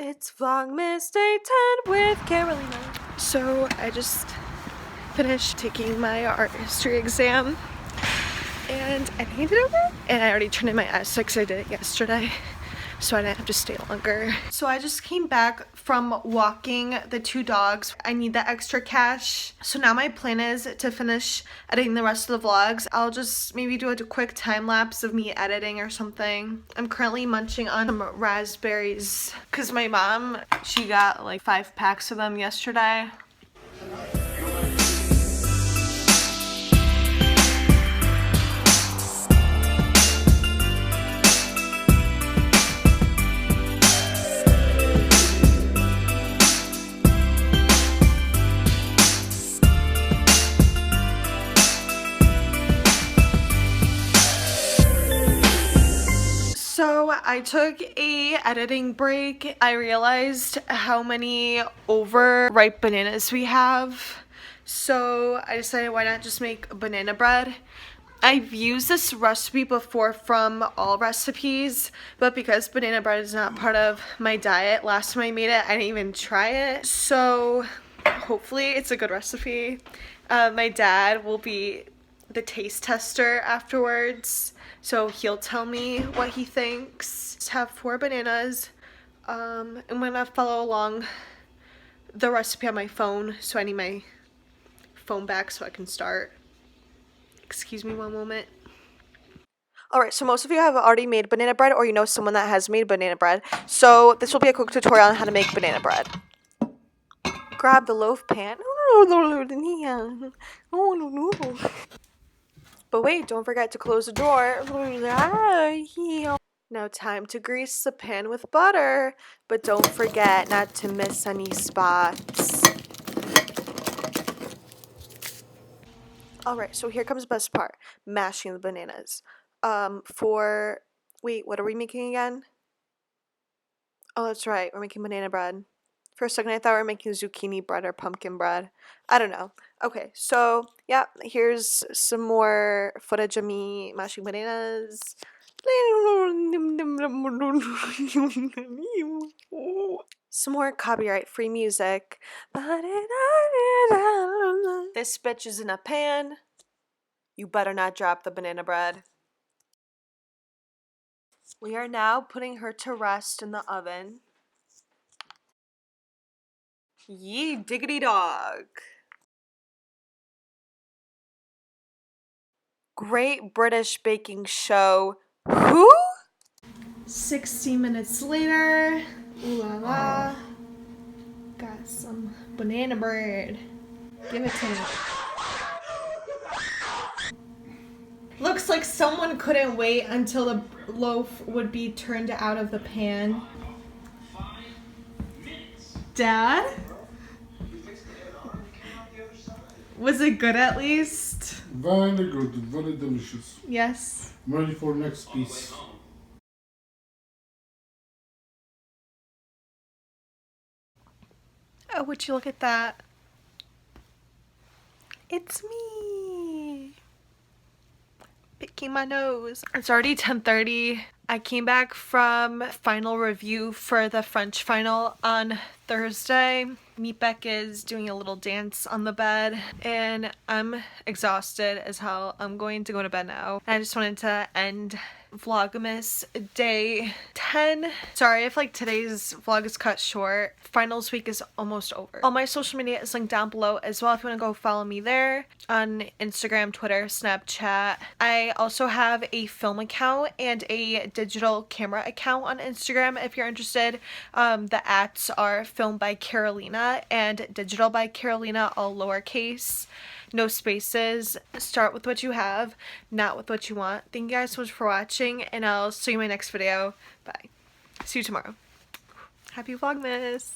It's Vlogmas Day 10 with Carolina. So I just finished taking my art history exam and I think I did okay. And I already turned in my essay because I did it yesterday, so I didn't have to stay longer. So I just came back from walking the two dogs. I need that extra cash. So now my plan is to finish editing the rest of the vlogs. I'll just maybe do a quick time lapse of me editing or something. I'm currently munching on some raspberries because my mom, she got like 5 packs of them yesterday. So I took a editing break. I realized how many overripe bananas we have. So I decided why not just make banana bread. I've used this recipe before from All Recipes, but because banana bread is not part of my diet, last time I made it, I didn't even try it. So hopefully it's a good recipe. My dad will be the taste tester afterwards, so he'll tell me what he thinks. Just have 4 bananas. I'm gonna follow along the recipe on my phone, so I need my phone back so I can start. Excuse me one moment. Alright, so most of you have already made banana bread, or you know someone that has made banana bread. So this will be a quick tutorial on how to make banana bread. Grab the loaf pan. But wait, don't forget to close the door. Now time to grease the pan with butter, but don't forget not to miss any spots. Alright, so here comes the best part. Mashing the bananas. Wait, what are we making again? Oh, that's right, we're making banana bread. For a second I thought we were making zucchini bread or pumpkin bread. I don't know. Okay, so yeah, here's some more footage of me mashing bananas. Some more copyright-free music. This bitch is in a pan. You better not drop the banana bread. We are now putting her to rest in the oven. Yee diggity dog. Great British Baking Show. Who? 60 minutes later. Ooh la la. Got some banana bread. Give it to me. Looks like someone couldn't wait until the loaf would be turned out of the pan. Dad? Was it good at least? Very good, very delicious. Yes. I'm ready for next piece. Oh, would you look at that? It's me. Picking my nose. It's already 10:30. I came back from final review for the French final on Thursday. Meatbeck is doing a little dance on the bed and I'm exhausted as hell. I'm going to go to bed now. I just wanted to end Vlogmas Day 10. Sorry if like today's vlog is cut short. Finals week is almost over. All my social media is linked down below as well if you want to go follow me there on Instagram, Twitter, Snapchat. I also have a film account and a digital camera account on Instagram if you're interested. The ats are Film by Carolina and Digital by Carolina, all lowercase. No spaces. Start with what you have, not with what you want. Thank you guys so much for watching, and I'll see you in my next video. Bye. See you tomorrow. Happy Vlogmas!